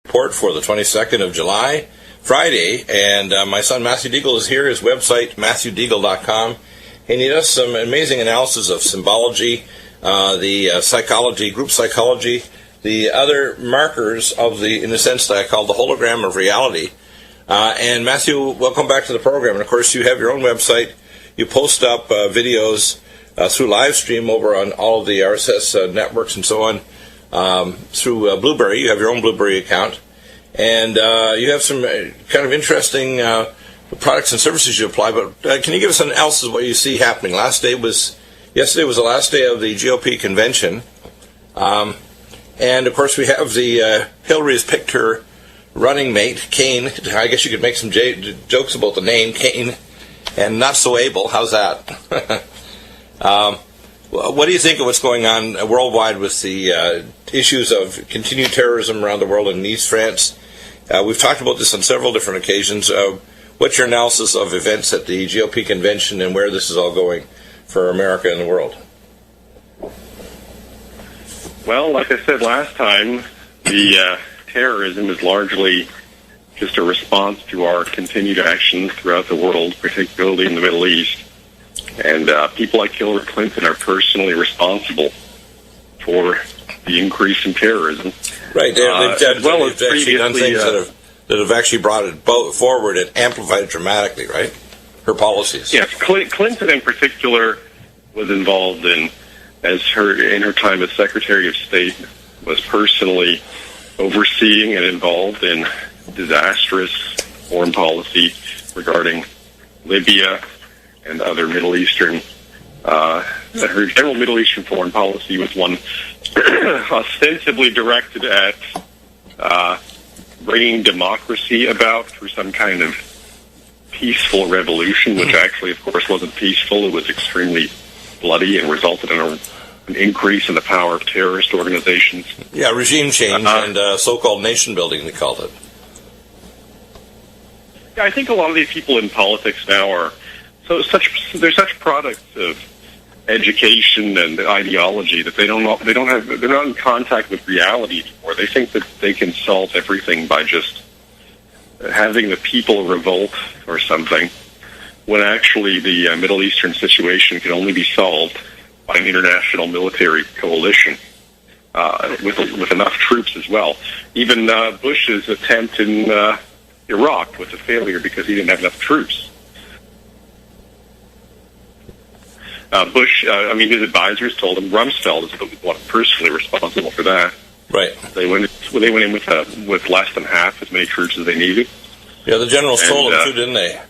report for the 22nd of July, Friday, and my son Matthew DEAGLE is here. His website, MatthewDeagle.com, and he does some amazing analysis of symbology, the psychology, group psychology, the other markers of the, in the sense that I call the hologram of reality. And Matthew, welcome back to the program. And of course, you have your own website. You post up videos through live stream over on all of the RSS networks and so on, through Blueberry. You have your own Blueberry account. And you have some kind of interesting products and services you apply. But can you give us an analysis of what you see happening? Yesterday was the last day of the GOP convention. And of course, we have the Hillary has picked her running mate, Kane. I guess you could make some jokes about the name, Kane, and not so able. How's that? What do you think of what's going on worldwide with the issues of continued terrorism around the world in East France? We've talked about this on several different occasions. What's your analysis of events at the GOP convention and where this is all going for America and the world? Well, like I said last time, the terrorism is largely just a response to our continued actions throughout the world, particularly in the Middle East. And people like Hillary Clinton are personally responsible for the increase in terrorism. Right. They've actually done things that have actually brought it forward and amplified it dramatically, right? Her policies. Yes, Clinton in particular was involved in her time as Secretary of State, was personally overseeing and involved in disastrous foreign policy regarding Libya and other Middle Eastern. Her general Middle Eastern foreign policy was one ostensibly directed at bringing democracy about through some kind of peaceful revolution, which actually, of course, wasn't peaceful. It was extremely bloody and resulted in an increase in the power of terrorist organizations. Yeah, regime change and so-called nation building, they called it. Yeah, I think a lot of these people in politics now are they're such products of education and ideology that they're not in contact with reality anymore. They think that they can solve everything by just having the people revolt or something, when actually the Middle Eastern situation can only be solved by an international military coalition with enough troops as well. Even Bush's attempt in Iraq was a failure because he didn't have enough troops. Bush, his advisors told him Rumsfeld is the one personally responsible for that. Right. They went in with less than half as many troops as they needed. Yeah, the generals told them too, didn't they?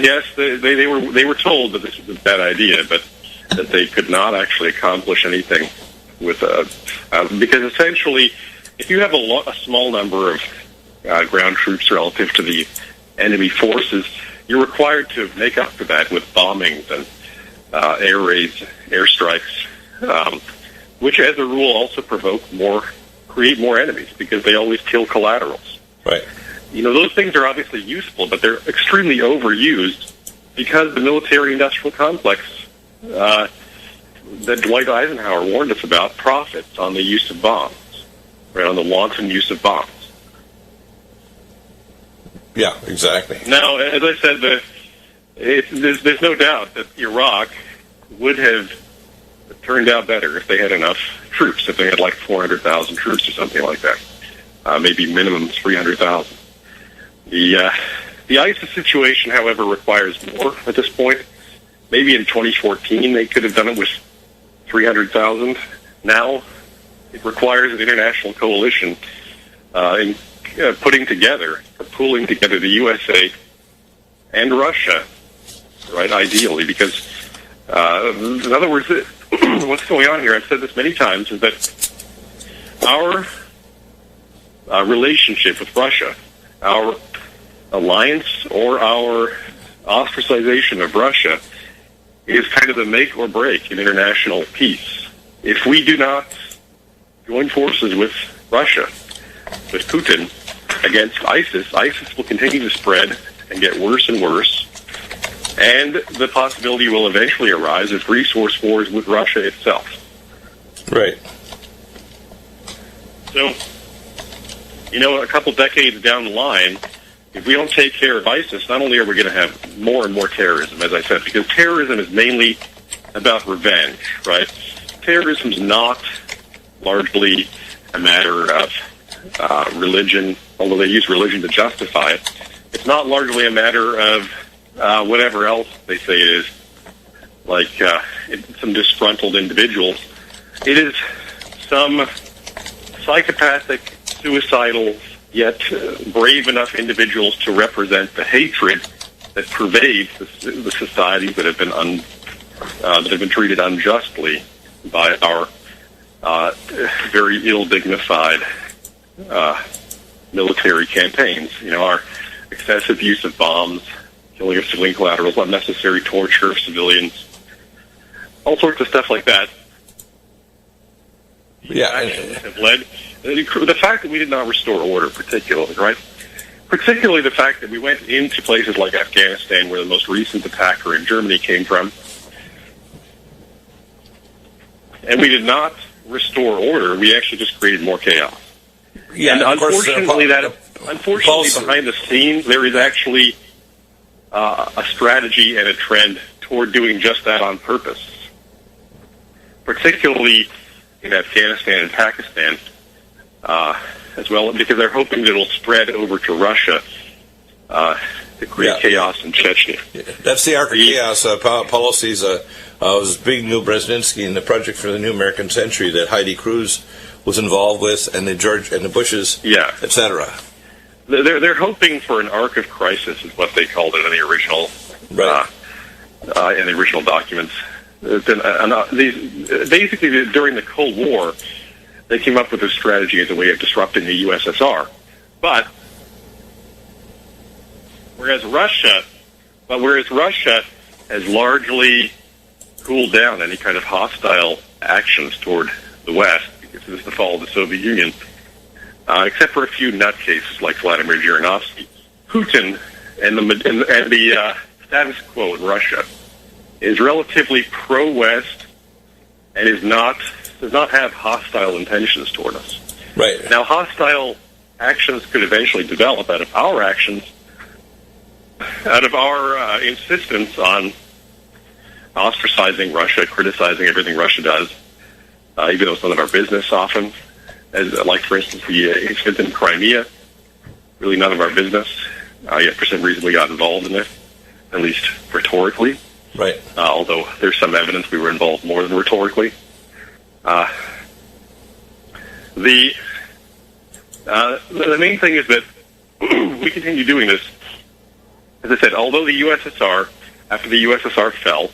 Yes, they were told that this was a bad idea, but that they could not actually accomplish anything with because essentially, if you have a small number of ground troops relative to the enemy forces, you're required to make up for that with bombings and air raids, airstrikes, which, as a rule, also create more enemies because they always kill collaterals. Right. Those things are obviously useful, but they're extremely overused because the military-industrial complex that Dwight Eisenhower warned us about profits on the use of bombs, right, on the wanton use of bombs. Yeah, exactly. Now, as I said, there's no doubt that Iraq would have turned out better if they had enough troops, if they had like 400,000 troops or something like that, maybe minimum 300,000. The ISIS situation, however, requires more at this point. Maybe in 2014 they could have done it with 300,000. Now it requires an international coalition in pulling together the USA and Russia, right, ideally, because in other words, what's going on here, I've said this many times, is that our relationship with Russia, our alliance or our ostracization of Russia, is kind of the make or break in international peace. If we do not join forces with Russia, with Putin, against ISIS, ISIS will continue to spread and get worse and worse, and the possibility will eventually arise of resource wars with Russia itself. Right. So, a couple decades down the line, if we don't take care of ISIS, not only are we going to have more and more terrorism, as I said, because terrorism is mainly about revenge, right? Terrorism is not largely a matter of religion, although they use religion to justify it. It's not largely a matter of whatever else they say it is, like some disgruntled individuals. It is some psychopathic, suicidal, yet brave enough individuals to represent the hatred that pervades the societies that have been treated unjustly by our very ill-dignified military campaigns. Our excessive use of bombs, killing of civilian collaterals, unnecessary torture of civilians, all sorts of stuff like that. Have led the fact that we did not restore order, particularly, right? Particularly the fact that we went into places like Afghanistan, where the most recent attacker in Germany came from, and we did not restore order. We actually just created more chaos. Yeah, and unfortunately, unfortunately, behind the scenes, there is actually a strategy and a trend toward doing just that on purpose, particularly in Afghanistan and Pakistan, as well, because they're hoping that it'll spread over to Russia to create chaos in Chechnya. Yeah. That's the arc of chaos policies of Zbigniew Brzezinski and the Project for the New American Century that Heidi Cruz was involved with, and the Bushes, etc. They're hoping for an arc of crisis, is what they called it in the original documents. Basically, during the Cold War, they came up with this strategy as a way of disrupting the USSR. But whereas Russia has largely cooled down any kind of hostile actions toward the West, because it was the fall of the Soviet Union, except for a few nutcases like Vladimir Zhirinovsky, Putin and the status quo in Russia is relatively pro-West and does not have hostile intentions toward us. Right. Now, hostile actions could eventually develop out of our actions, out of our insistence on ostracizing Russia, criticizing everything Russia does, even though it's none of our business often, like, for instance, the incident in Crimea, really none of our business, yet for some reason we got involved in it, at least rhetorically. Right. Although there's some evidence we were involved more than rhetorically. The main thing is that we continue doing this. As I said, although the USSR, after the USSR fell,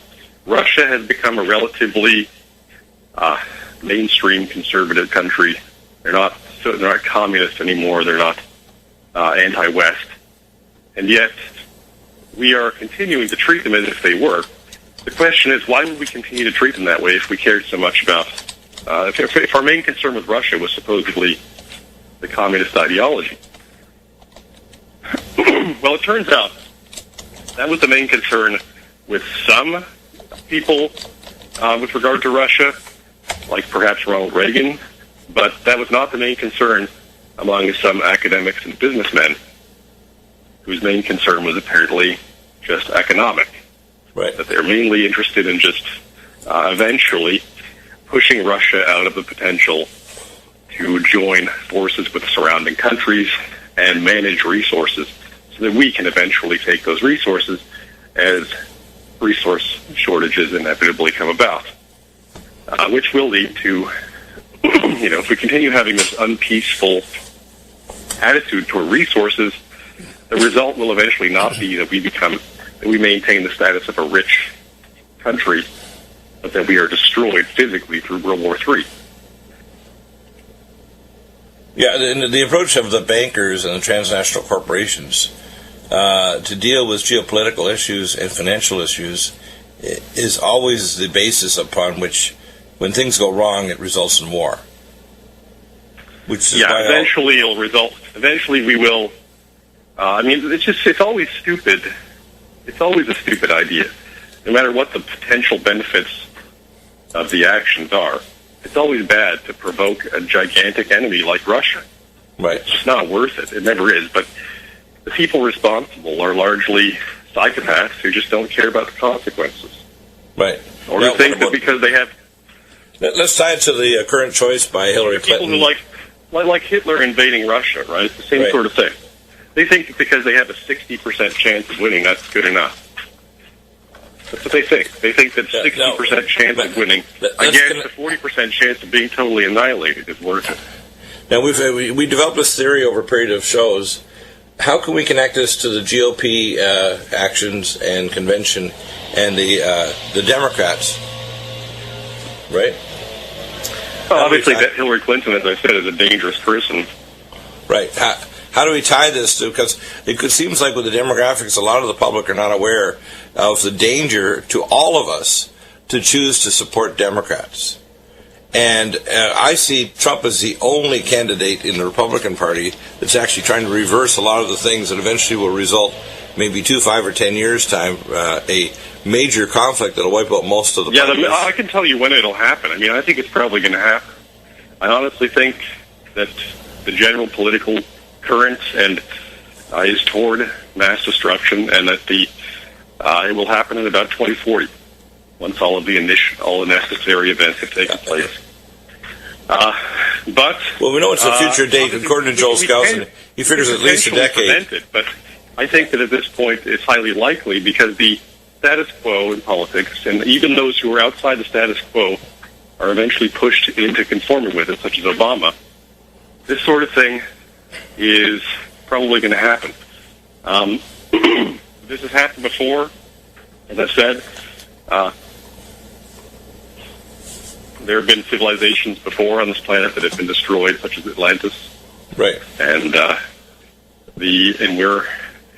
Russia has become a relatively mainstream conservative country. They're not communist anymore. They're not anti-West, and yet we are continuing to treat them as if they were. The question is, why would we continue to treat them that way if we cared so much about, if our main concern with Russia was supposedly the communist ideology? Well, it turns out that was the main concern with some people with regard to Russia, like perhaps Ronald Reagan, but that was not the main concern among some academics and businessmen, whose main concern was apparently just economic. Right. That they're mainly interested in just eventually pushing Russia out of the potential to join forces with surrounding countries and manage resources so that we can eventually take those resources as resource shortages inevitably come about, which will lead to, if we continue having this unpeaceful attitude toward resources, the result will eventually not be that we maintain the status of a rich country, but that we are destroyed physically through World War III. Yeah, and the approach of the bankers and the transnational corporations to deal with geopolitical issues and financial issues is always the basis upon which, when things go wrong, it results in war. Which is eventually it'll result. Eventually we will. It's always stupid. It's always a stupid idea, no matter what the potential benefits of the actions are. It's always bad to provoke a gigantic enemy like Russia. Right. It's just not worth it. It never is. But the people responsible are largely psychopaths who just don't care about the consequences. Right. Or who think that because they have... Let's tie it to the current choice by Hillary Clinton. People who like Hitler invading Russia, right? It's the same sort of thing. They think that because they have a 60% chance of winning, that's good enough. That's what they think. They think that 60% chance of winning against a 40% chance of being totally annihilated is worth it. Now, we developed this theory over a period of shows. How can we connect this to the GOP actions and convention and the Democrats? Right? Well, obviously, that Hillary Clinton, as I said, is a dangerous person. Right. How do we tie this to? Because it seems like with the demographics, a lot of the public are not aware of the danger to all of us to choose to support Democrats. And I see Trump as the only candidate in the Republican Party that's actually trying to reverse a lot of the things that eventually will result, maybe 2, 5, or 10 years' time, a major conflict that will wipe out most of the parties. Yeah, I can tell you when it'll happen. I mean, I think it's probably going to happen. I honestly think that the general political current is toward mass destruction, and that it will happen in about 2040, once all the necessary events have taken place. But we know it's a future date. According to Joel Skousen, he figures at least a decade. But I think that at this point it's highly likely, because the status quo in politics, and even those who are outside the status quo, are eventually pushed into conforming with it, such as Obama. This sort of thing is probably going to happen. This has happened before, as I said. There have been civilizations before on this planet that have been destroyed, such as Atlantis. Right. And we're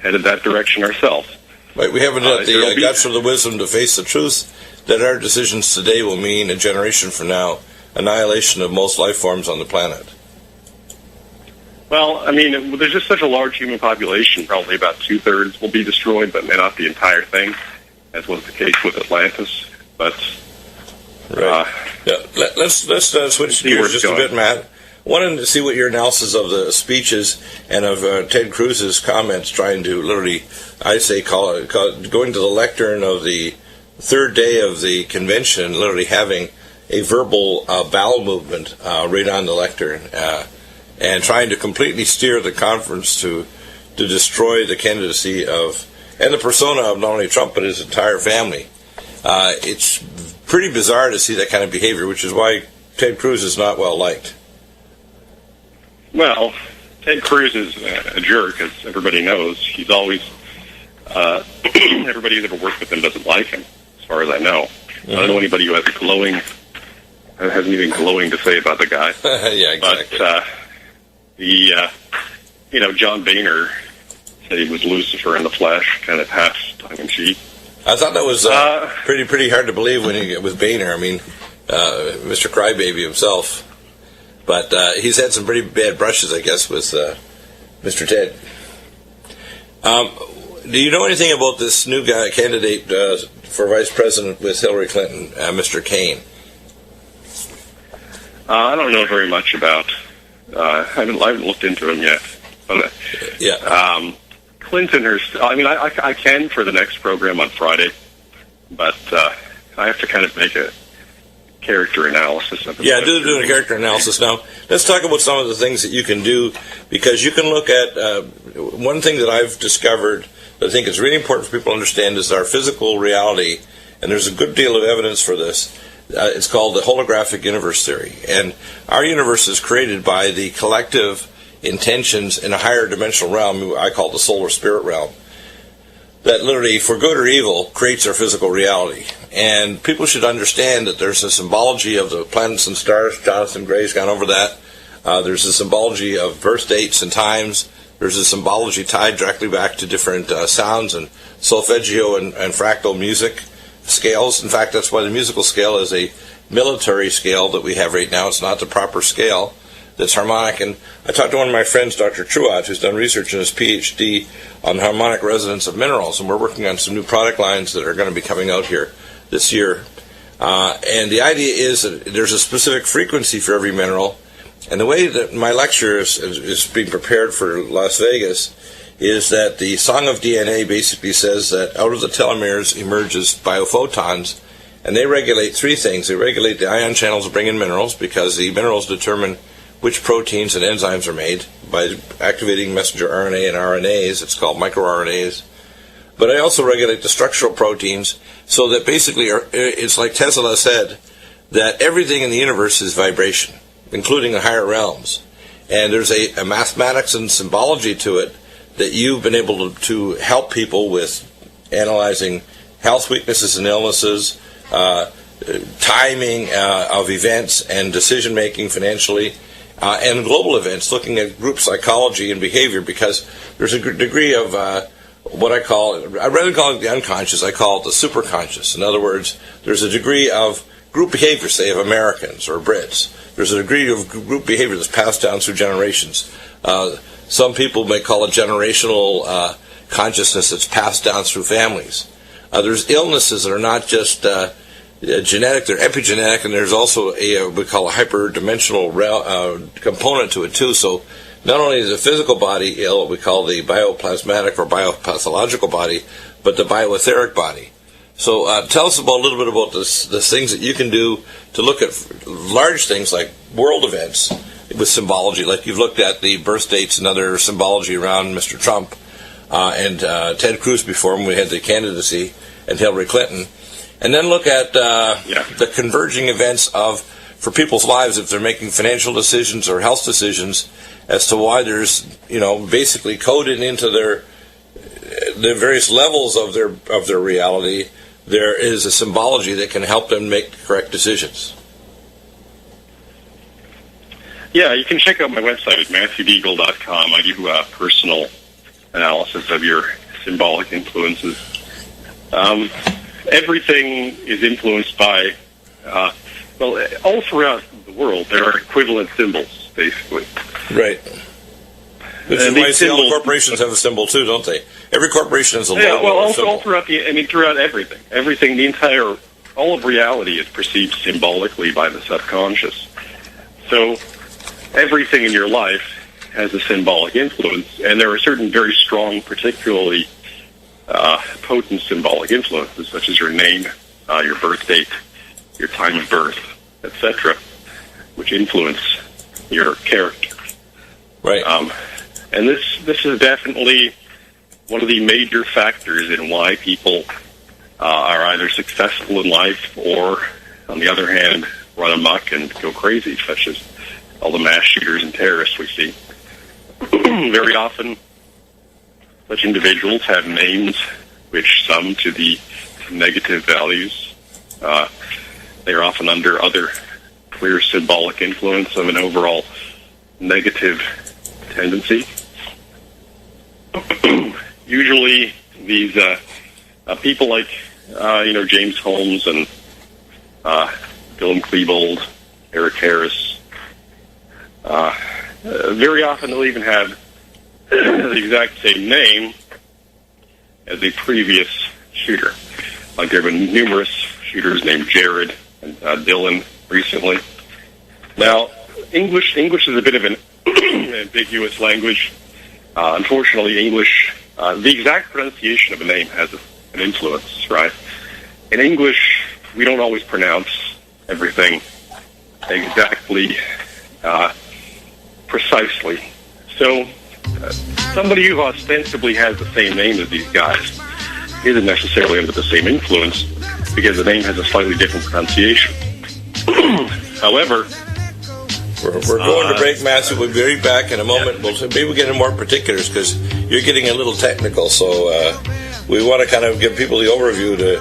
headed that direction ourselves. Right. We haven't had the guts or the wisdom to face the truth that our decisions today will mean a generation from now annihilation of most life forms on the planet. Well, I mean, there's just such a large human population, probably about 2/3 will be destroyed, but may not the entire thing, as was the case with Atlantis. But let's switch gears just a bit, Matt. Wanted to see what your analysis of the speeches and of Ted Cruz's comments, trying to literally, I say, going to the lectern of the third day of the convention, literally having a verbal bowel movement right on the lectern. And trying to completely steer the conference to destroy the candidacy of, and the persona of not only Trump, but his entire family. It's pretty bizarre to see that kind of behavior, which is why Ted Cruz is not well liked. Well, Ted Cruz is a jerk, as everybody knows. He's always, everybody who's ever worked with him doesn't like him, as far as I know. Mm-hmm. I don't know anybody who has anything glowing to say about the guy. Yeah, exactly. But, John Boehner said he was Lucifer in the flesh, kind of half tongue-in-cheek. I thought that was pretty hard to believe with Boehner. I mean, Mr. Crybaby himself. But he's had some pretty bad brushes, I guess, with Mr. Ted. Do you know anything about this new guy candidate for vice president with Hillary Clinton, Mr. Kaine? I don't know very much about. I haven't looked into him yet. But, Clinton, I can for the next program on Friday, but I have to kind of make a character analysis of it. Yeah, do a character analysis now. Let's talk about some of the things that you can do, because you can look at one thing that I've discovered that I think is really important for people to understand is our physical reality, and there's a good deal of evidence for this. It's called the holographic universe theory, and our universe is created by the collective intentions in a higher dimensional realm I call the solar spirit realm, that literally, for good or evil, creates our physical reality. And people should understand that there's a symbology of the planets and stars. Jonathan Gray's gone over that. There's a symbology of birth dates and times. There's a symbology tied directly back to different sounds and solfeggio and fractal music scales. In fact, that's why the musical scale is a military scale that we have right now. It's not the proper scale that's harmonic. And I talked to one of my friends, Dr. Truott, who's done research in his PhD on harmonic resonance of minerals, and we're working on some new product lines that are going to be coming out here this year. And the idea is that there's a specific frequency for every mineral, And the way that my lecture is being prepared for Las Vegas is that the Song of DNA basically says that out of the telomeres emerges biophotons, and they regulate three things. They regulate the ion channels that bring in minerals, because the minerals determine which proteins and enzymes are made by activating messenger RNA and RNAs. It's called microRNAs. But I also regulate the structural proteins, so that basically it's like Tesla said, that everything in the universe is vibration, including the higher realms. And there's a mathematics and symbology to it that you've been able to help people with analyzing health weaknesses and illnesses, timing of events and decision-making financially, and global events, looking at group psychology and behavior, because there's a degree of what I call, I'd rather call it the unconscious, I call it the superconscious. In other words, there's a degree of group behavior, say, of Americans or Brits. There's a degree of group behavior that's passed down through generations. Some people may call it generational consciousness that's passed down through families. There's illnesses that are not just genetic, they're epigenetic, and there's also we call a hyperdimensional component to it too. So not only is the physical body ill, what we call the bioplasmatic or biopathological body, but the bioetheric body. So tell us a little bit about the things that you can do to look at large things like world events with symbology, like you've looked at the birth dates and other symbology around Mr. Trump and Ted Cruz before him. We had the candidacy, and Hillary Clinton. And then look at the converging events for people's lives, if they're making financial decisions or health decisions, as to why there's, basically coded into the various levels of their reality, there is a symbology that can help them make correct decisions. Yeah, you can check out my website at MatthewDeagle.com. I do personal analysis of your symbolic influences. Everything is influenced by, all throughout the world, there are equivalent symbols, basically. Right. Which is why all the corporations have a symbol too, don't they? Every corporation has a logo. Yeah, well, also all throughout throughout everything. Everything, all of reality is perceived symbolically by the subconscious. So everything in your life has a symbolic influence, and there are certain very strong, particularly potent symbolic influences, such as your name, your birth date, your time of birth, etc., which influence your character. Right. And this is definitely one of the major factors in why people are either successful in life or, on the other hand, run amok and go crazy, such as all the mass shooters and terrorists we see. Very often, such individuals have names which sum to the negative values. They are often under other clear symbolic influence of an overall negative tendency. Usually, these people like James Holmes and Willem Klebold, Eric Harris, very often they'll even have the exact same name as a previous shooter. Like there have been numerous shooters named Jared and Dylan recently. Now, English is a bit of an ambiguous language. Unfortunately, English, the exact pronunciation of a name has an influence, right? In English, we don't always pronounce everything exactly precisely. So somebody who ostensibly has the same name as these guys isn't necessarily under the same influence because the name has a slightly different pronunciation. However, we're going to break, Matthew. We'll be right back in a moment. Maybe we'll get into more particulars because you're getting a little technical. So we want to kind of give people the overview to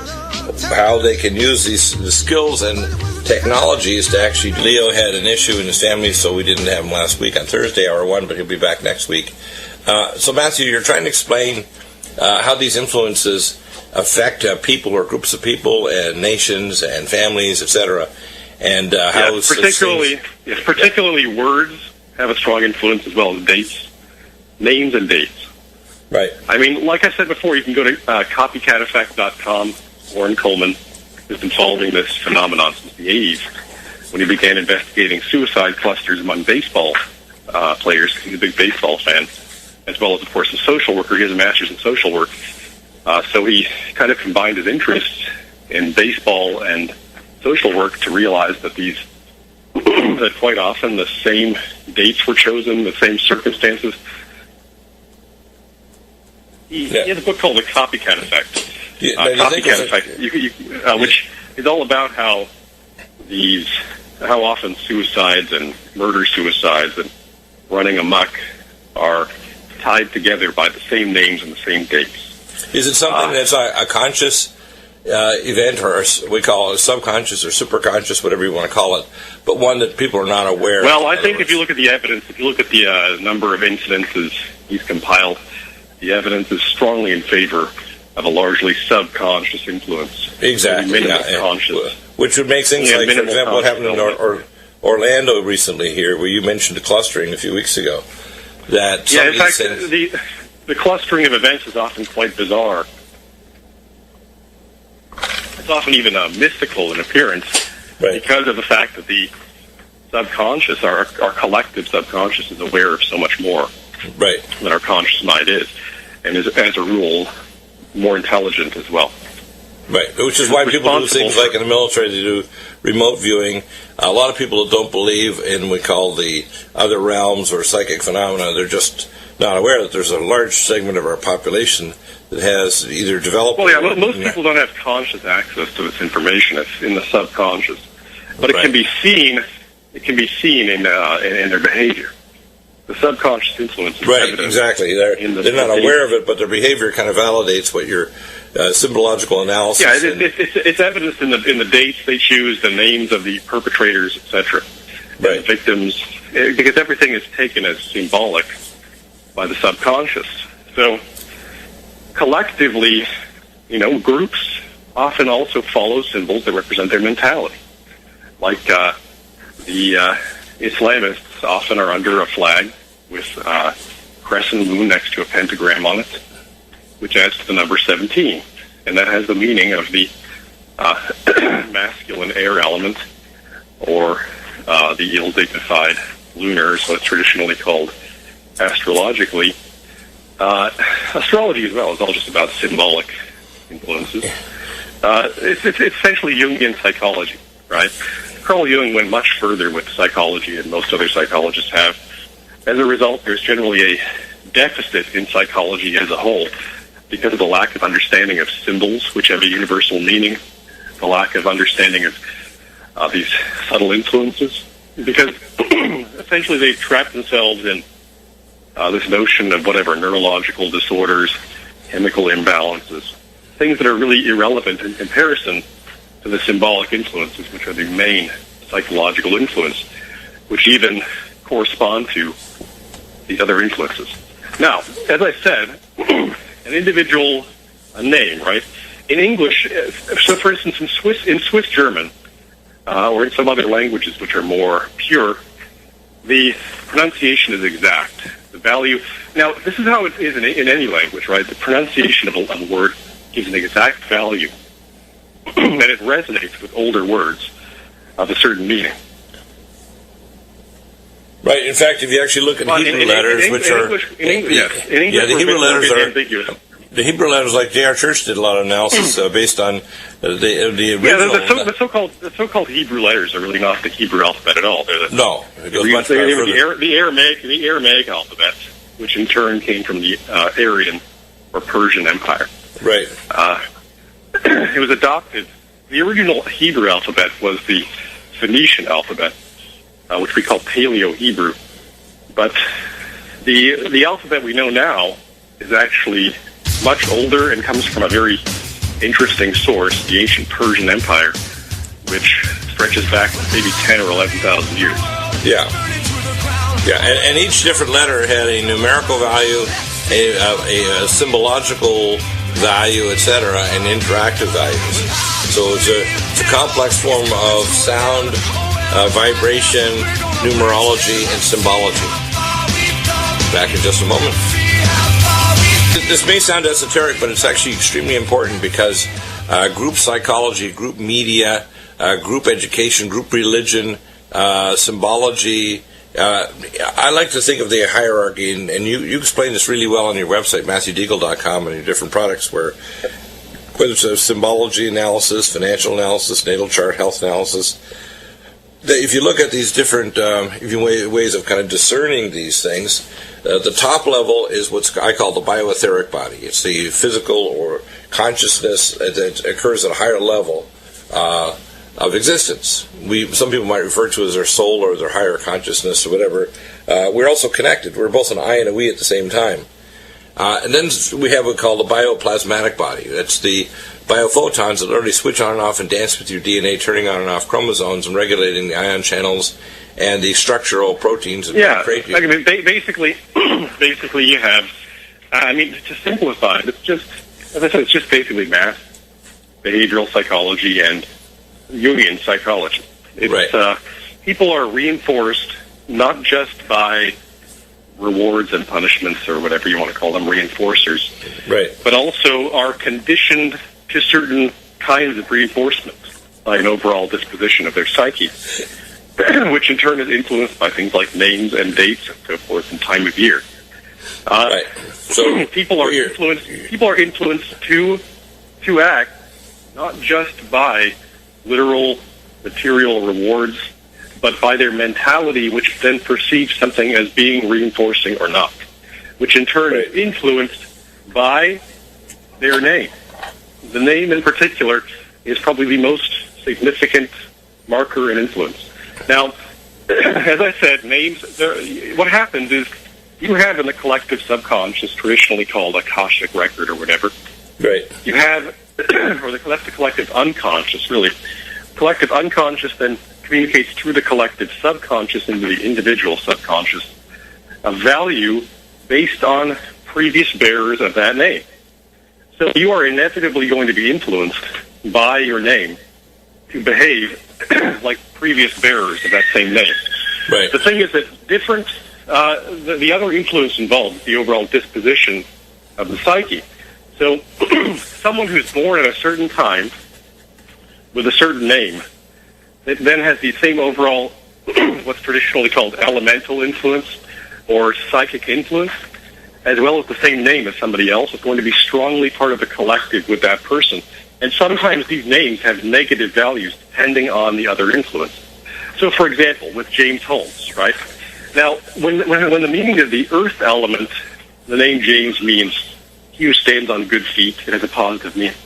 how they can use the skills and technologies to actually. Leo had an issue in his family, so we didn't have him last week on Thursday, hour 1, but he'll be back next week. So Matthew, you're trying to explain how these influences affect people or groups of people and nations and families, etc. And how particularly words have a strong influence as well as dates, names and dates. Right. I mean, like I said before, you can go to copycateffect.com. Warren Coleman has been solving this phenomenon since the 80s. when he began investigating suicide clusters among baseball players. He's a big baseball fan, as well as, of course, a social worker. He has a master's in social work. So he kind of combined his interests in baseball and social work to realize that that quite often the same dates were chosen, the same circumstances. He has a book called The Copycat Effect. Copycat Effect, which is all about how often suicides and murder-suicides and running amok are tied together by the same names and the same dates. Is it something that's a conscious event, or we call it subconscious or superconscious, whatever you want to call it, but one that people are not aware of? Well, I think if you look at the evidence, if you look at the number of incidences he's compiled, the evidence is strongly in favor of a largely subconscious influence. Exactly. Minimal conscious. Which would make things like, for example, what happened in Orlando recently here, where you mentioned the clustering a few weeks ago. In fact, the clustering of events is often quite bizarre. It's often even mystical in appearance, because of the fact that the subconscious, our collective subconscious, is aware of so much more than our conscious mind is, and is, as a rule, more intelligent as well. Right, which is why people do things like in the military, they do remote viewing. A lot of people that don't believe in what we call the other realms or psychic phenomena, they're just not aware that there's a large segment of our population that has either developed... Well, yeah, most people don't have conscious access to this information. It's in the subconscious. But it can be seen. It can be seen in their behavior. The subconscious influence is evident. Exactly. They're not aware of it, but their behavior kind of validates what your symbological analysis... Yeah, it's evidenced in the dates they choose, the names of the perpetrators, etc. The victims, because everything is taken as symbolic by the subconscious. So, collectively, groups often also follow symbols that represent their mentality. Like the Islamists often are under a flag with a crescent moon next to a pentagram on it, which adds to the number 17. And that has the meaning of the masculine air element, or the ill-dignified lunar, is what's traditionally called astrologically. Astrology as well is all just about symbolic influences. It's essentially Jungian psychology, right? Carl Jung went much further with psychology than most other psychologists have. As a result, there's generally a deficit in psychology as a whole because of the lack of understanding of symbols, which have a universal meaning, the lack of understanding of these subtle influences, because essentially they've trapped themselves in this notion of whatever neurological disorders, chemical imbalances, things that are really irrelevant in comparison to the symbolic influences, which are the main psychological influence, which even correspond to these other influences. Now, as I said, an individual, a name, right? In English, so for instance, in Swiss German, or in some other languages which are more pure, the pronunciation is exact. The value. Now, this is how it is in any language, right? The pronunciation of a word gives an exact value, and it resonates with older words of a certain meaning. Right. In fact, if you actually look at Hebrew letters, which are the Hebrew letters are ambiguous. The Hebrew letters, like J.R. Church did a lot of analysis based on the original. Yeah, the so-called Hebrew letters are really not the Hebrew alphabet at all. No, it goes much further. The Aramaic alphabet, which in turn came from the Aryan or Persian Empire. Right. It was adopted. The original Hebrew alphabet was the Phoenician alphabet, which we call Paleo-Hebrew. But the alphabet we know now is actually much older and comes from a very interesting source, the ancient Persian Empire, which stretches back maybe 10 or 11,000 years. Yeah. Yeah, and each different letter had a numerical value, a symbological value, etc., and interactive values. So it's a complex form of sound, vibration, numerology, and symbology. Back in just a moment. This may sound esoteric, but it's actually extremely important because group psychology, group media, group education, group religion, symbology. I like to think of the hierarchy, and you explain this really well on your website, MatthewDeagle.com, and your different products, whether it's a symbology analysis, financial analysis, natal chart, health analysis. If you look at these different ways of kind of discerning these things, the top level is what I call the bioetheric body. It's the physical or consciousness that occurs at a higher level of existence. Some people might refer to it as their soul or their higher consciousness or whatever. We're also connected. We're both an I and a we at the same time. And then we have what we call the bioplasmatic body. That's the biophotons that literally switch on and off and dance with your DNA, turning on and off chromosomes and regulating the ion channels and the structural proteins. Yeah, I mean, basically you have, to simplify it, it's just, as I said, it's just basically math, behavioral psychology, and Jungian psychology. It's, right. People are reinforced not just by rewards and punishments or whatever you want to call them, reinforcers, right, but also are conditioned to certain kinds of reinforcements by an overall disposition of their psyche, which in turn is influenced by things like names and dates and so forth and time of year. Right. So people are influenced to act not just by literal material rewards, but by their mentality, which then perceives something as being reinforcing or not, which in turn is influenced by their name. The name in particular is probably the most significant marker and influence. Now, as I said, names, what happens is you have in the collective subconscious, traditionally called Akashic record or whatever, right. You have, or that's the collective unconscious, really. Collective unconscious then communicates through the collective subconscious into the individual subconscious a value based on previous bearers of that name. So you are inevitably going to be influenced by your name to behave like previous bearers of that same name. Right. The thing is that the other influence involved, the overall disposition of the psyche. So someone who's born at a certain time with a certain name, it then has the same overall, what's traditionally called elemental influence or psychic influence, as well as the same name as somebody else, is going to be strongly part of the collective with that person. And sometimes these names have negative values depending on the other influence. So, for example, with James Holmes, right? Now, when the meaning of the earth element, the name James means he who stands on good feet, it has a positive meaning.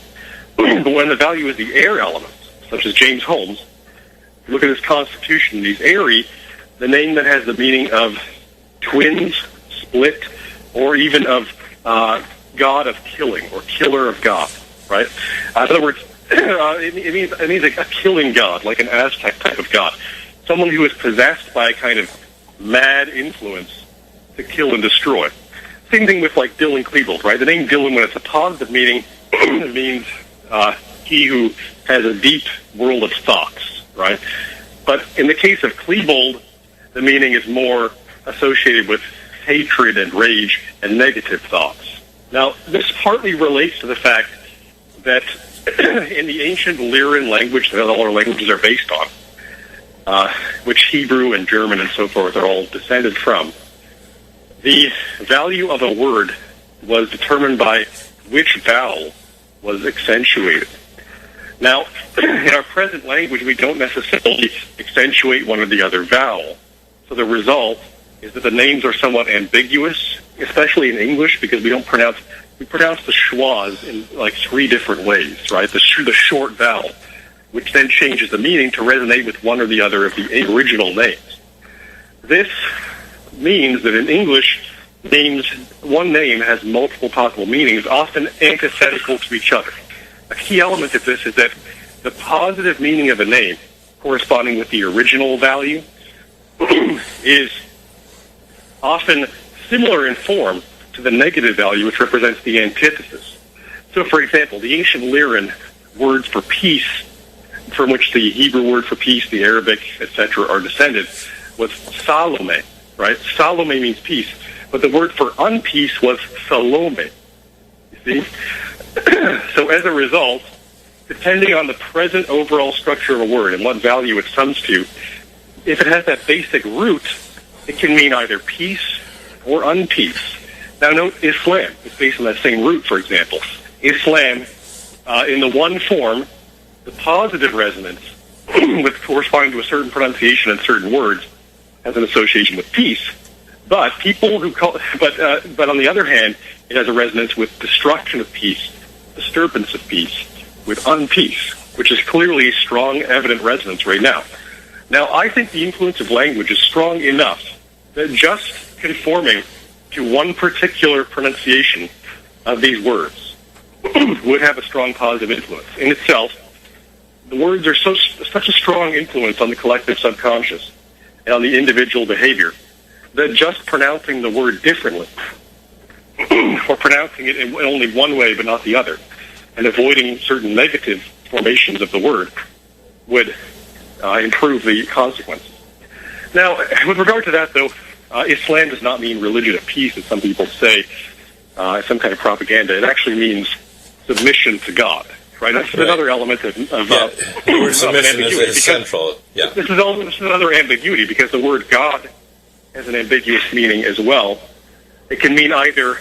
But when the value is the air element, such as James Holmes, look at his constitution, he's airy, the name that has the meaning of twins, split, or even of god of killing, or killer of God, right? In other words, it means a killing god, like an Aztec type of god. Someone who is possessed by a kind of mad influence to kill and destroy. Same thing with like Dylan Klebold, right? The name Dylan, when it's a positive meaning, it means he who has a deep world of thoughts, right? But in the case of Klebold, the meaning is more associated with hatred and rage and negative thoughts. Now, this partly relates to the fact that in the ancient Lyran language that all our languages are based on, which Hebrew and German and so forth are all descended from, the value of a word was determined by which vowel was accentuated. Now, in our present language, we don't necessarily accentuate one or the other vowel. So the result is that the names are somewhat ambiguous, especially in English, because we pronounce the schwas in like three different ways, right? The short vowel, which then changes the meaning to resonate with one or the other of the original names. This means that in English, one name has multiple possible meanings, often antithetical to each other. A key element of this is that the positive meaning of a name, corresponding with the original value, is often similar in form to the negative value, which represents the antithesis. So, for example, the ancient Lyran words for peace, from which the Hebrew word for peace, the Arabic, etc., are descended, was Salome, right? Salome means peace, but the word for unpeace was Salome. You see? So as a result, depending on the present overall structure of a word and what value it sums to, if it has that basic root, it can mean either peace or unpeace. Now note Islam is based on that same root, for example. Islam, in the one form, the positive resonance, with corresponding to a certain pronunciation and certain words, has an association with peace. But people who call, but on the other hand, it has a resonance with destruction of peace, disturbance of peace, with unpeace, which is clearly a strong, evident resonance right now. Now, I think the influence of language is strong enough that just conforming to one particular pronunciation of these words would have a strong positive influence. In itself, the words are such a strong influence on the collective subconscious and on the individual behavior that just pronouncing the word differently or pronouncing it in only one way but not the other and avoiding certain negative formations of the word would improve the consequences. Now, with regard to that, though, Islam does not mean religion of peace, as some people say, some kind of propaganda. It actually means submission to God. Right, that's another element of the word submission is central. Yeah, this is another ambiguity because the word God has an ambiguous meaning as well. It can mean either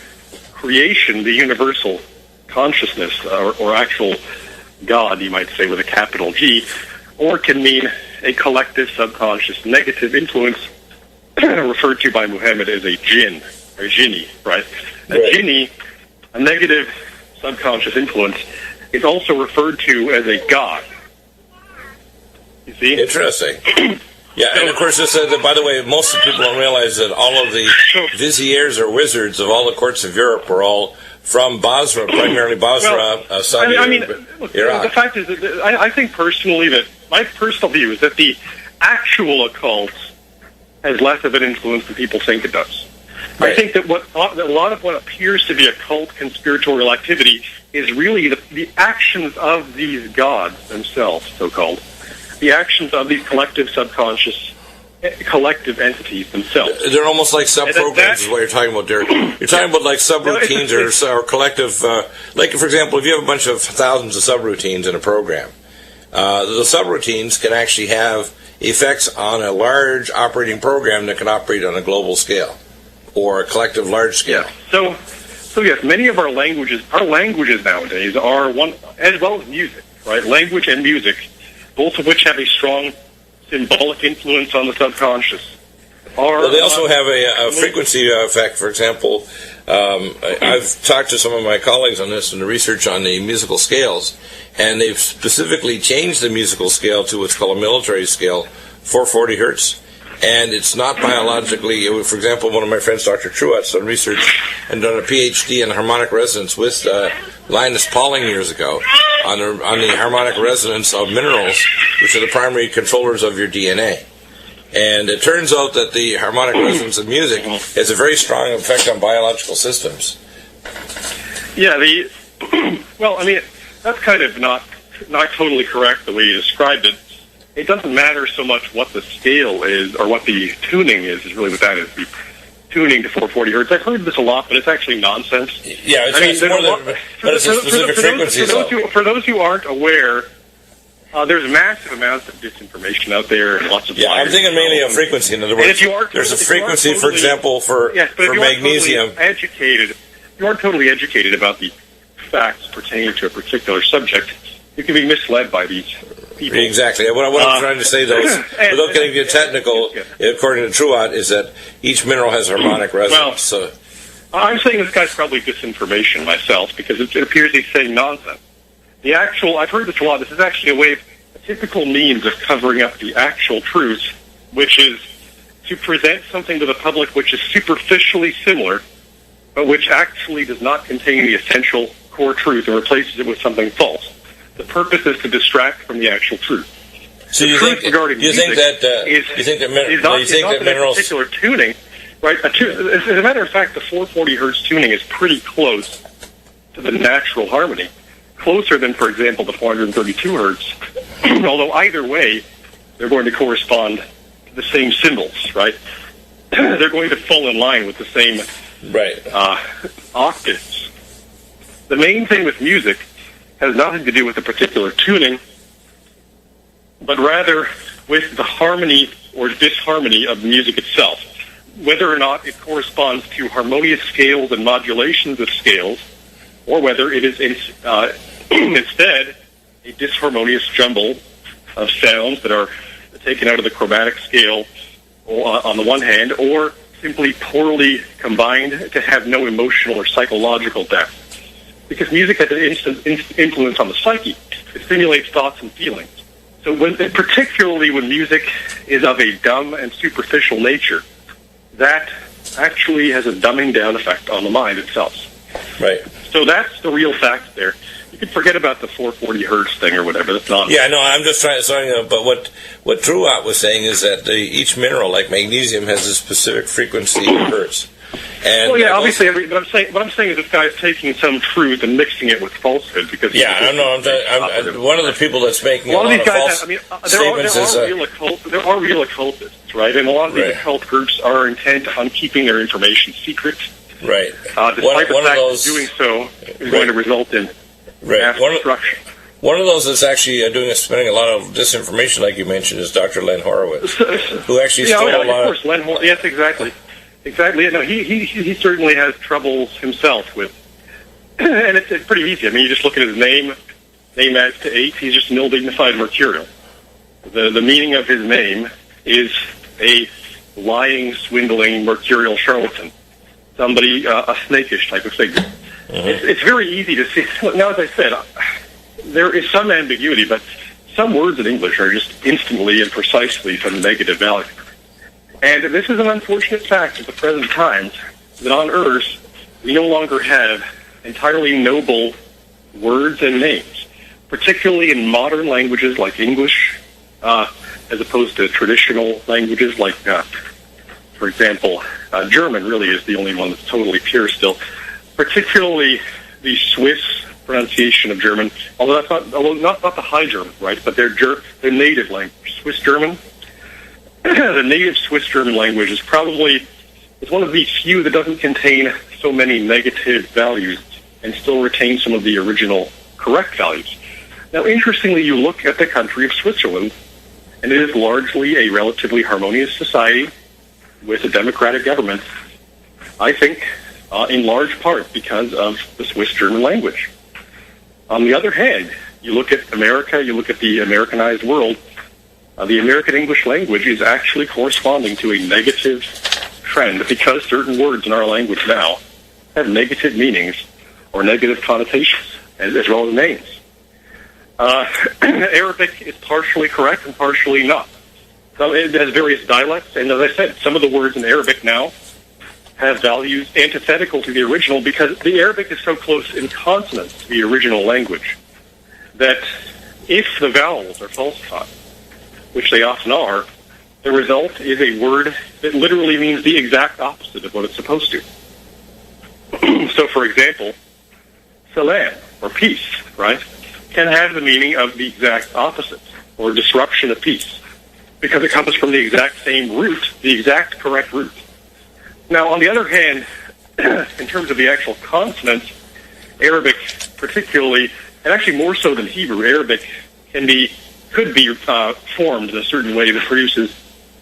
creation, the universal consciousness, or actual God, you might say, with a capital G, or it can mean a collective subconscious negative influence referred to by Muhammad as a jinn, or jinni, right? A jinni, a negative subconscious influence, is also referred to as a god. You see? Interesting. Yeah, and of course, by the way, most of the people don't realize that all of the viziers or wizards of all the courts of Europe were all from Basra, primarily Basra, Saudi Arabia, Iraq. The fact is that I think personally that my personal view is that the actual occult has less of an influence than people think it does. Right. I think that a lot of what appears to be occult conspiratorial activity is really the actions of these gods themselves, so-called. The actions of these collective subconscious, collective entities themselves. They're almost like sub-programs is what you're talking about, Derek. You're talking about like subroutines or collective, like for example, if you have a bunch of thousands of subroutines in a program, the subroutines can actually have effects on a large operating program that can operate on a global scale or a collective large scale. Yeah. So yes, many of our languages nowadays are one, as well as music, right? Language and music, both of which have a strong symbolic influence on the subconscious. Well, they also have a frequency effect. For example, I've talked to some of my colleagues on this in the research on the musical scales, and they've specifically changed the musical scale to what's called a military scale, 440 hertz. And it's not biologically, for example, one of my friends, Dr. Truett's, done research and done a PhD in harmonic resonance with Linus Pauling years ago on the harmonic resonance of minerals, which are the primary controllers of your DNA. And it turns out that the harmonic resonance of music has a very strong effect on biological systems. Yeah, well, I mean, that's kind of not totally correct the way you described it. It doesn't matter so much what the scale is or what the tuning is really what that is. The tuning to 440 hertz. I've heard this a lot, but it's actually nonsense. Yeah, it's a specific frequency. For those who aren't aware, there's massive amounts of disinformation out there and lots of lies. I'm thinking mainly of frequency. In other words, there's a frequency, for example, for magnesium. You aren't totally educated about the facts pertaining to a particular subject. You can be misled by these people. Exactly. What I'm trying to say, though, is, without getting too technical, according to Truott, is that each mineral has harmonic resonance. Well, I'm saying this guy's probably disinformation myself because it appears he's saying nonsense. I've heard this a lot. This is actually a typical means of covering up the actual truth, which is to present something to the public which is superficially similar, but which actually does not contain the essential core truth and replaces it with something false. The purpose is to distract from the actual truth. So you think that minerals particular tuning, right? As a matter of fact, the 440 hertz tuning is pretty close to the natural harmony, closer than, for example, the 432 hertz. Although either way, they're going to correspond to the same symbols, right? They're going to fall in line with the same octaves. The main thing with music has nothing to do with the particular tuning, but rather with the harmony or disharmony of the music itself. Whether or not it corresponds to harmonious scales and modulations of scales, or whether it is instead a disharmonious jumble of sounds that are taken out of the chromatic scale on the one hand, or simply poorly combined to have no emotional or psychological depth. Because music has an instant influence on the psyche. It stimulates thoughts and feelings. So particularly when music is of a dumb and superficial nature, that actually has a dumbing down effect on the mind itself. Right. So that's the real fact there. You can forget about the 440 hertz thing or whatever. That's not. Yeah, no, I'm just trying. But what Druat was saying is that each mineral, like magnesium, has a specific frequency in hertz. And well, yeah, obviously. What I'm saying is this guy is taking some truth and mixing it with falsehood because. Yeah, I know. I'm one of the people that's making a lot of false statements. There are real occultists, right? And a lot of these occult groups are intent on keeping their information secret. Right. Despite the fact that doing so is going to result in mass destruction. One of those that's actually spreading a lot of disinformation, like you mentioned, is Dr. Len Horowitz, who actually stole a lot. Of course, Len Horowitz. Yes, exactly. Exactly. No, he certainly has troubles himself with, and it's pretty easy. I mean, you just look at his name adds to 8. He's just an ill-dignified mercurial. The meaning of his name is a lying, swindling mercurial charlatan, somebody a snakish type of figure. Mm-hmm. It's very easy to see. Now, as I said, there is some ambiguity, but some words in English are just instantly and precisely some negative value. And this is an unfortunate fact at the present times that on Earth we no longer have entirely noble words and names, particularly in modern languages like English, as opposed to traditional languages like, for example, German really is the only one that's totally pure still. Particularly the Swiss pronunciation of German, although not the High German, right? But their native language, Swiss German. The native Swiss German language is one of the few that doesn't contain so many negative values and still retains some of the original correct values. Now, interestingly, you look at the country of Switzerland, and it is largely a relatively harmonious society with a democratic government, I think, in large part because of the Swiss German language. On the other hand, you look at America, you look at the Americanized world, the American English language is actually corresponding to a negative trend because certain words in our language now have negative meanings or negative connotations, as well as names. Arabic is partially correct and partially not. So it has various dialects, and as I said, some of the words in Arabic now have values antithetical to the original because the Arabic is so close in consonance to the original language that if the vowels are falsified, which they often are, the result is a word that literally means the exact opposite of what it's supposed to. So, for example, salam, or peace, right, can have the meaning of the exact opposite, or disruption of peace, because it comes from the exact same root, the exact correct root. Now, on the other hand, in terms of the actual consonants, Arabic particularly, and actually more so than Hebrew, Arabic could be formed in a certain way that produces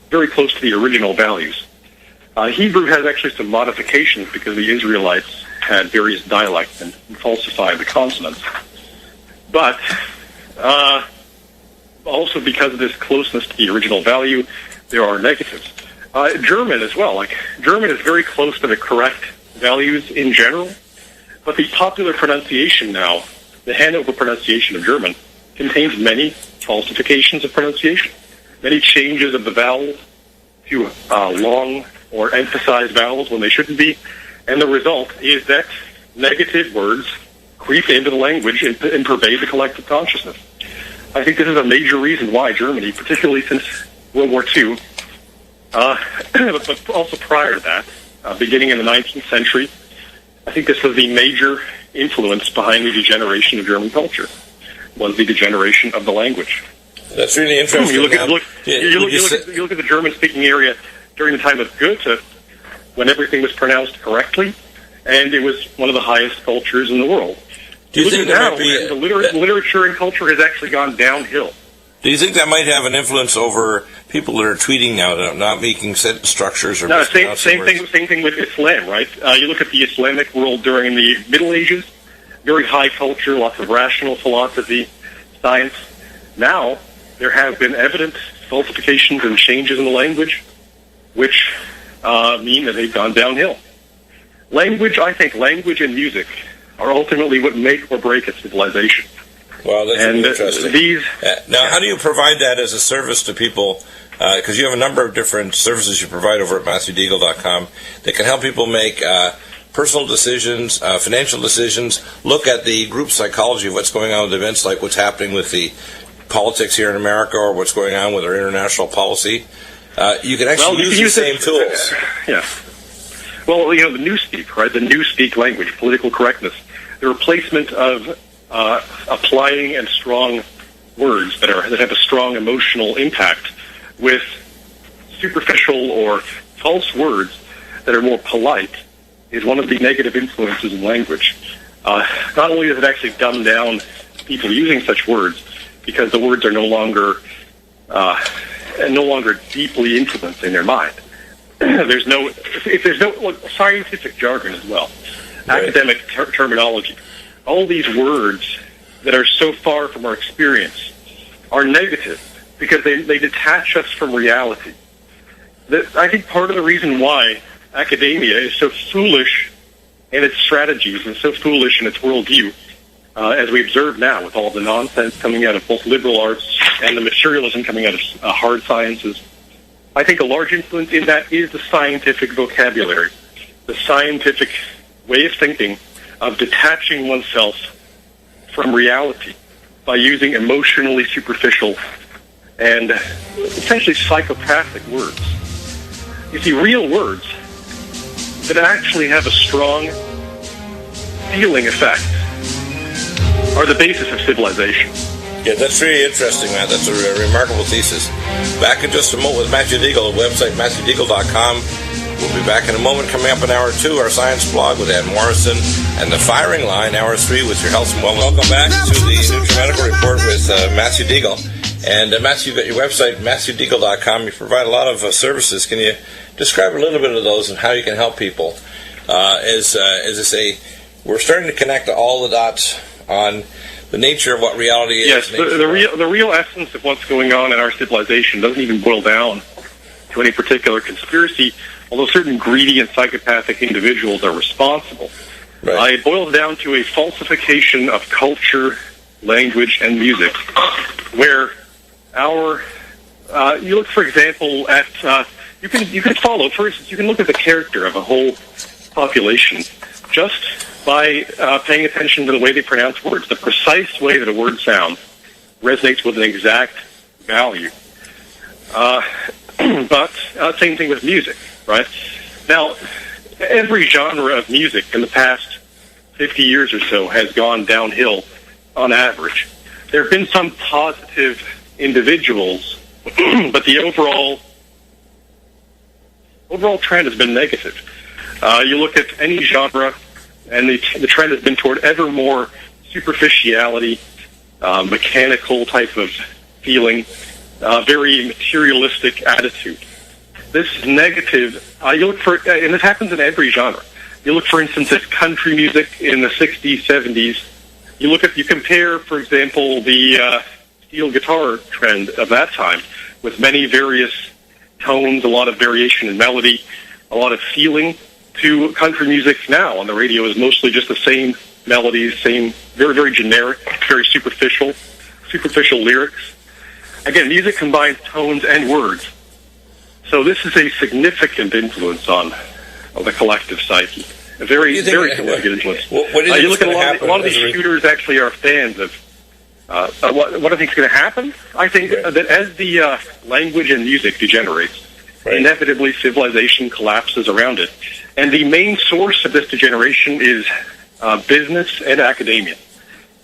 very close to the original values. Hebrew has actually some modifications because the Israelites had various dialects and falsified the consonants. But also because of this closeness to the original value, there are negatives. German as well. German is very close to the correct values in general, but the popular pronunciation now, the Hanover pronunciation of German, contains many falsifications of pronunciation, many changes of the vowels to long or emphasized vowels when they shouldn't be, and the result is that negative words creep into the language and pervade the collective consciousness. I think this is a major reason why Germany, particularly since World War II, but also prior to that, beginning in the 19th century, I think this was the major influence behind the degeneration of German culture, was the degeneration of the language. That's really interesting. You look at the German-speaking area during the time of Goethe, when everything was pronounced correctly, and it was one of the highest cultures in the world. Do you think there now, might be the literature and culture has actually gone downhill. Do you think that might have an influence over people that are tweeting now, that are not making sentence structures or no, same words? thing with Islam, right? You look at the Islamic world during the Middle Ages, very high culture, lots of rational philosophy, science. Now, there have been evident falsifications and changes in the language, which mean that they've gone downhill. I think language and music are ultimately what make or break a civilization. Well, that's really interesting. Now, how do you provide that as a service to people? Because you have a number of different services you provide over at MatthewDeagle.com that can help people make personal decisions, financial decisions, look at the group psychology of what's going on with events like what's happening with the politics here in America or what's going on with our international policy. You can actually use the same tools. Yeah. Well, the newspeak, right? The newspeak language, political correctness, the replacement of applying and strong words that have a strong emotional impact with superficial or false words that are more polite is one of the negative influences in language. Not only does it actually dumb down people using such words, because the words are no longer deeply influencing their mind. There's no scientific jargon as well, right. Academic terminology. All these words that are so far from our experience are negative because they detach us from reality. I think part of the reason why academia is so foolish in its strategies and so foolish in its worldview, as we observe now with all the nonsense coming out of both liberal arts and the materialism coming out of hard sciences, I think a large influence in that is the scientific vocabulary, the scientific way of thinking of detaching oneself from reality by using emotionally superficial and essentially psychopathic words. You see, real words that actually have a strong healing effect are the basis of civilization. Yeah, that's really interesting, Matt. That's a remarkable thesis. Back in just a moment with Matthew Deagle, website MatthewDeagle.com. We'll be back in a moment. Coming up in Hour 2, our science blog with Ann Morrison, and the firing line, Hour 3, with your health and wellness. Welcome back to the Nutrimedical Report with Matthew Deagle. And Matthew, you've got your website, MatthewDeagle.com. You provide a lot of services. Can you describe a little bit of those and how you can help people? As I say, we're starting to connect all the dots on the nature of what reality is. Yes, the real essence of what's going on in our civilization doesn't even boil down to any particular conspiracy, although certain greedy and psychopathic individuals are responsible. Right. It boils down to a falsification of culture, language, and music, where you look, for example, at you can follow. For instance, you can look at the character of a whole population just by paying attention to the way they pronounce words. The precise way that a word sounds resonates with an exact value. But same thing with music, right? Now, every genre of music in the past 50 years or so has gone downhill on average. There have been some positive individuals, but the overall trend has been negative. You look at any genre, and the trend has been toward ever more superficiality, mechanical type of feeling, very materialistic attitude. This is negative. You look for, and this happens in every genre. You look, for instance, at country music in the 60s, 70s. You compare, for example, the steel guitar trend of that time with many various tones, a lot of variation in melody, a lot of feeling, to country music now on the radio is mostly just the same melodies, same very, very generic, very superficial lyrics. Again, music combines tones and words. So this is a significant influence on the collective psyche. A very, very significant influence. You look at a lot of these shooters actually are fans of what I think is going to happen. I think that as the language and music degenerates, inevitably civilization collapses around it. And the main source of this degeneration is business and academia.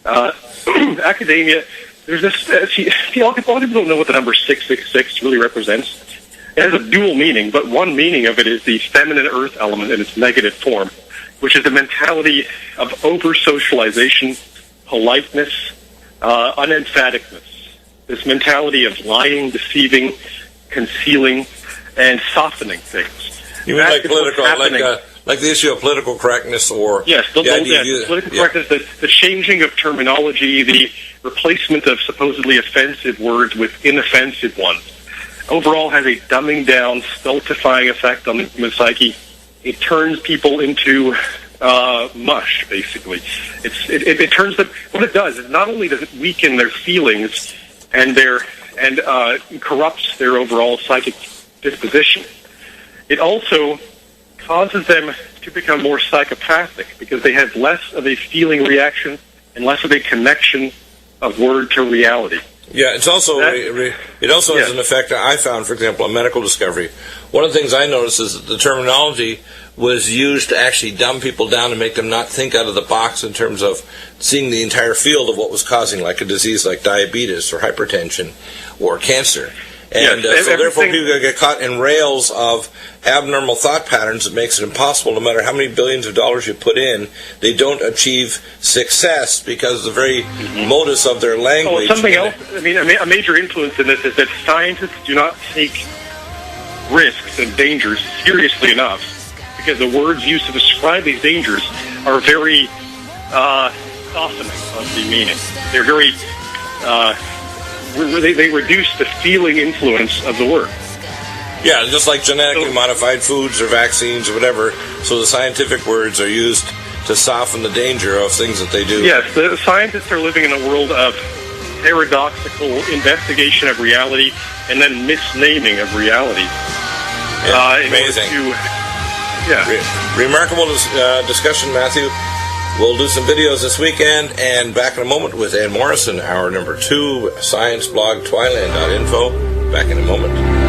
Academia, there's this, a lot of people don't know what the number 666 really represents. It has a dual meaning, but one meaning of it is the feminine earth element in its negative form, which is the mentality of over-socialization politeness, unemphaticness. This mentality of lying, deceiving, concealing, and softening things. You mean like political, like the issue of political correctness, or yes, political correctness, the changing of terminology, the replacement of supposedly offensive words with inoffensive ones, overall has a dumbing down, stultifying effect on the human psyche. It turns people into mush, basically. It turns them. What it does is not only does it weaken their feelings and corrupts their overall psychic disposition, it also causes them to become more psychopathic because they have less of a feeling reaction and less of a connection of word to reality. Yeah, it's also it also has an effect. I found, for example, a medical discovery. One of the things I noticed is that the terminology was used to actually dumb people down and make them not think out of the box in terms of seeing the entire field of what was causing, like a disease like diabetes or hypertension or cancer. And so therefore people get caught in rails of abnormal thought patterns that makes it impossible, no matter how many billions of dollars you put in, they don't achieve success because the very modus of their language. Something else, I mean, a major influence in this is that scientists do not take risks and dangers seriously enough because the words used to describe these dangers are very softening of the meaning. They're very... They reduce the feeling influence of the word. Yeah, just like genetically modified foods or vaccines or whatever, so the scientific words are used to soften the danger of things that they do. Yes, the scientists are living in a world of paradoxical investigation of reality and then misnaming of reality. Yeah, amazing. Remarkable discussion, Matthew. We'll do some videos this weekend, and back in a moment with Ann Morrison, our number 2 science blog, Twiland.info. Back in a moment.